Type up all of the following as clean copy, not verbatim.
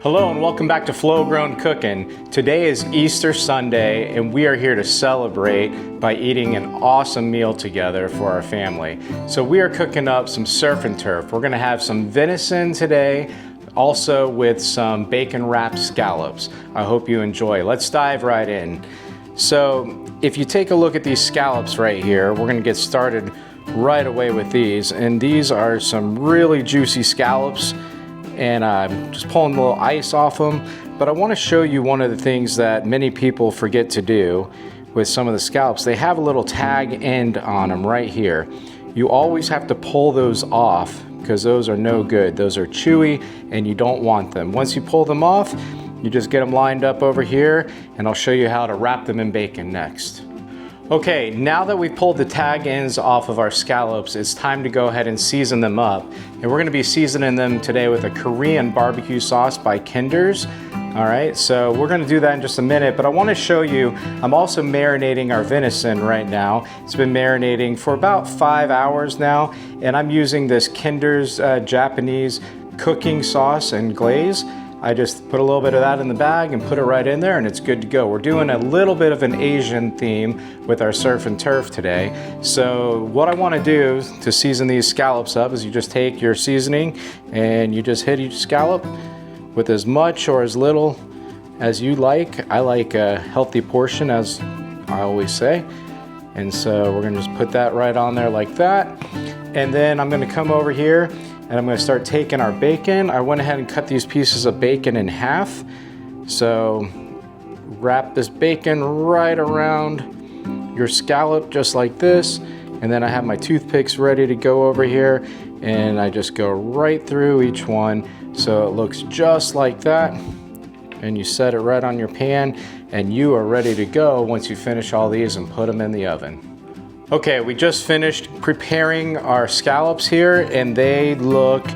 Hello and welcome back to Flogrown Cooking. Today is Easter Sunday and we are here to celebrate by eating an awesome meal together for our family. So we are cooking up some surf and turf. We're gonna have some venison today, also with some bacon wrapped scallops. I hope you enjoy. Let's dive right in. So if you take a look at these scallops right here, we're gonna get started right away with these. And these are some really juicy scallops. And I'm just pulling a little ice off them. But I want to show you one of the things that many people forget to do with some of the scallops. They have a little tag end on them right here. You always have to pull those off because those are no good. Those are chewy and you don't want them. Once you pull them off, you just get them lined up over here and I'll show you how to wrap them in bacon next. Okay, now that we've pulled the tag ends off of our scallops, it's time to go ahead and season them up. And we're gonna be seasoning them today with a Korean barbecue sauce by Kinder's. All right, so we're gonna do that in just a minute, but I wanna show you, I'm also marinating our venison right now. It's been marinating for about 5 hours now, and I'm using this Kinder's Japanese cooking sauce and glaze. I just put a little bit of that in the bag and put it right in there and it's good to go. We're doing a little bit of an Asian theme with our surf and turf today. So what I want to do to season these scallops up is you just take your seasoning and you just hit each scallop with as much or as little as you like. I like a healthy portion, as I always say. And so we're gonna just put that right on there like that. And then I'm gonna come over here and I'm gonna start taking our bacon. I went ahead and cut these pieces of bacon in half. So wrap this bacon right around your scallop just like this. And then I have my toothpicks ready to go over here and I just go right through each one so it looks just like that. And you set it right on your pan and you are ready to go once you finish all these and put them in the oven. Okay, we just finished preparing our scallops here and they look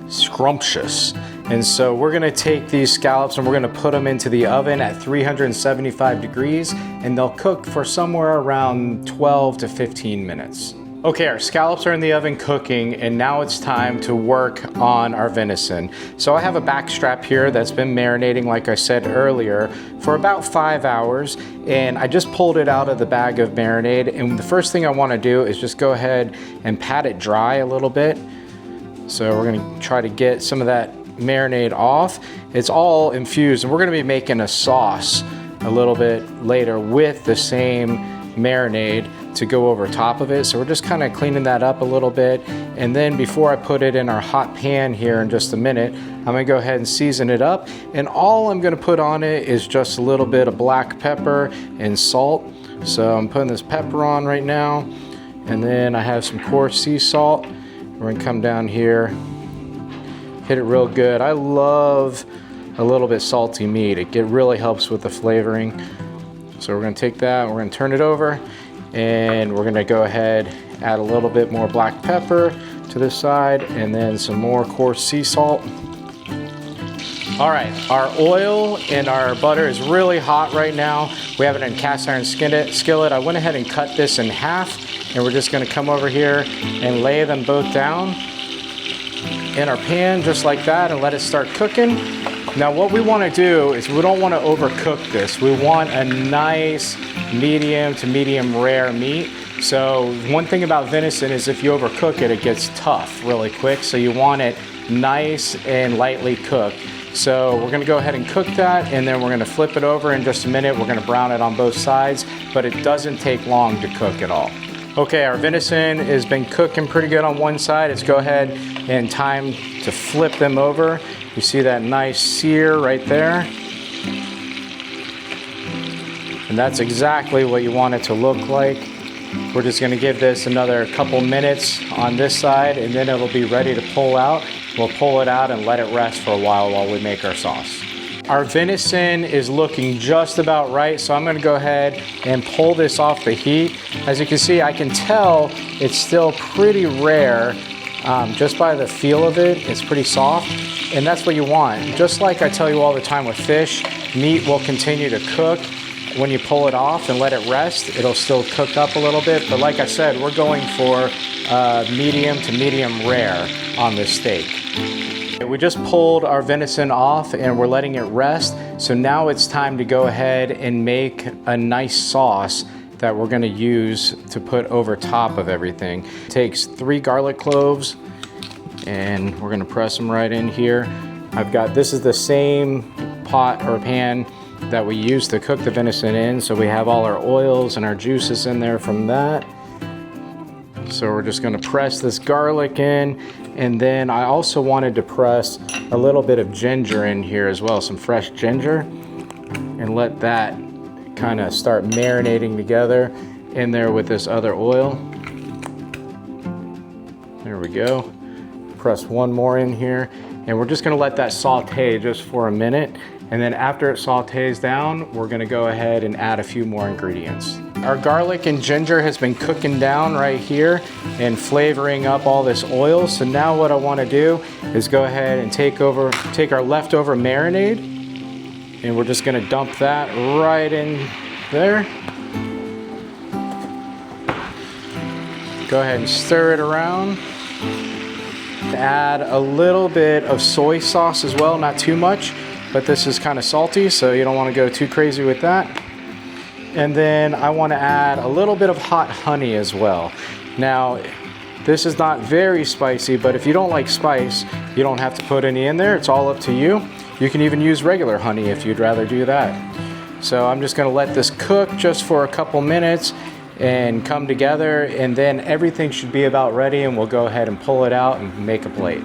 scrumptious. And so we're gonna take these scallops and we're gonna put them into the oven at 375 degrees and they'll cook for somewhere around 12 to 15 minutes. Okay, our scallops are in the oven cooking and now it's time to work on our venison. So I have a backstrap here that's been marinating, like I said earlier, for about 5 hours and I just pulled it out of the bag of marinade and the first thing I want to do is just go ahead and pat it dry a little bit. So we're going to try to get some of that marinade off. It's all infused and we're going to be making a sauce a little bit later with the same marinade to go over top of it. So we're just kind of cleaning that up a little bit. And then before I put it in our hot pan here in just a minute, I'm gonna go ahead and season it up. And all I'm gonna put on it is just a little bit of black pepper and salt. So I'm putting this pepper on right now. And then I have some coarse sea salt. We're gonna come down here, hit it real good. I love a little bit salty meat. It really helps with the flavoring. So we're gonna take that, we're gonna turn it over, and we're gonna go ahead, add a little bit more black pepper to this side, and then some more coarse sea salt. All right, our oil and our butter is really hot right now. We have it in cast iron skillet. I went ahead and cut this in half, and we're just gonna come over here and lay them both down in our pan, just like that, and let it start cooking. Now what we want to do is we don't want to overcook this. We want a nice medium to medium rare meat. So one thing about venison is if you overcook it, it gets tough really quick. So you want it nice and lightly cooked. So we're going to go ahead and cook that and then we're going to flip it over in just a minute. We're going to brown it on both sides, but it doesn't take long to cook at all. Okay, our venison has been cooking pretty good on one side. Let's go ahead and time to flip them over. You see that nice sear right there. And that's exactly what you want it to look like. We're just gonna give this another couple minutes on this side and then it'll be ready to pull out. We'll pull it out and let it rest for a while we make our sauce. Our venison is looking just about right, so I'm gonna go ahead and pull this off the heat. As you can see, I can tell it's still pretty rare. Just by the feel of it, it's pretty soft, and that's what you want. Just like I tell you all the time with fish, meat will continue to cook. When you pull it off and let it rest, it'll still cook up a little bit, but like I said, we're going for medium to medium rare on this steak. We just pulled our venison off and we're letting it rest. So now it's time to go ahead and make a nice sauce that we're gonna use to put over top of everything. It takes 3 garlic cloves and we're gonna press them right in here. This is the same pot or pan that we used to cook the venison in. So we have all our oils and our juices in there from that. So we're just gonna press this garlic in, and then I also wanted to press a little bit of ginger in here as well, some fresh ginger, and let that kind of start marinating together in there with this other oil. There we go. Press one more in here, and we're just gonna let that saute just for a minute, and then after it sautés down, we're gonna go ahead and add a few more ingredients. Our garlic and ginger has been cooking down right here and flavoring up all this oil. So now what I want to do is go ahead and take our leftover marinade, and we're just going to dump that right in there. Go ahead and stir it around. Add a little bit of soy sauce as well, not too much, but this is kind of salty, so you don't want to go too crazy with that. And then I want to add a little bit of hot honey as well. Now, this is not very spicy, but if you don't like spice, you don't have to put any in there. It's all up to you. You can even use regular honey if you'd rather do that. So I'm just going to let this cook just for a couple minutes and come together, and then everything should be about ready, and we'll go ahead and pull it out and make a plate.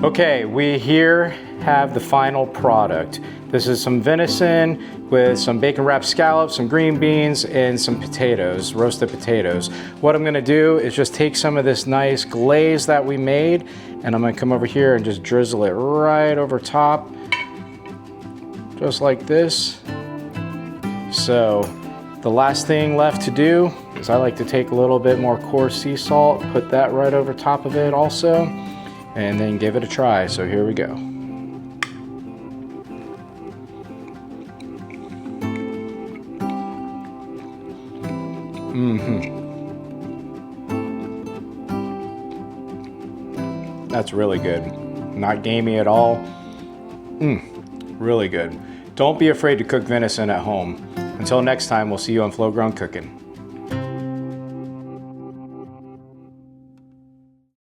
Okay, we here have the final product. This is some venison with some bacon wrapped scallops, some green beans, and some potatoes, roasted potatoes. What I'm gonna do is just take some of this nice glaze that we made, and I'm gonna come over here and just drizzle it right over top, just like this. So the last thing left to do is I like to take a little bit more coarse sea salt, put that right over top of it also, and then give it a try. So here we go. That's really good. Not gamey at all. Really good. Don't be afraid to cook venison at home. Until next time, we'll see you on Flogrown Cooking.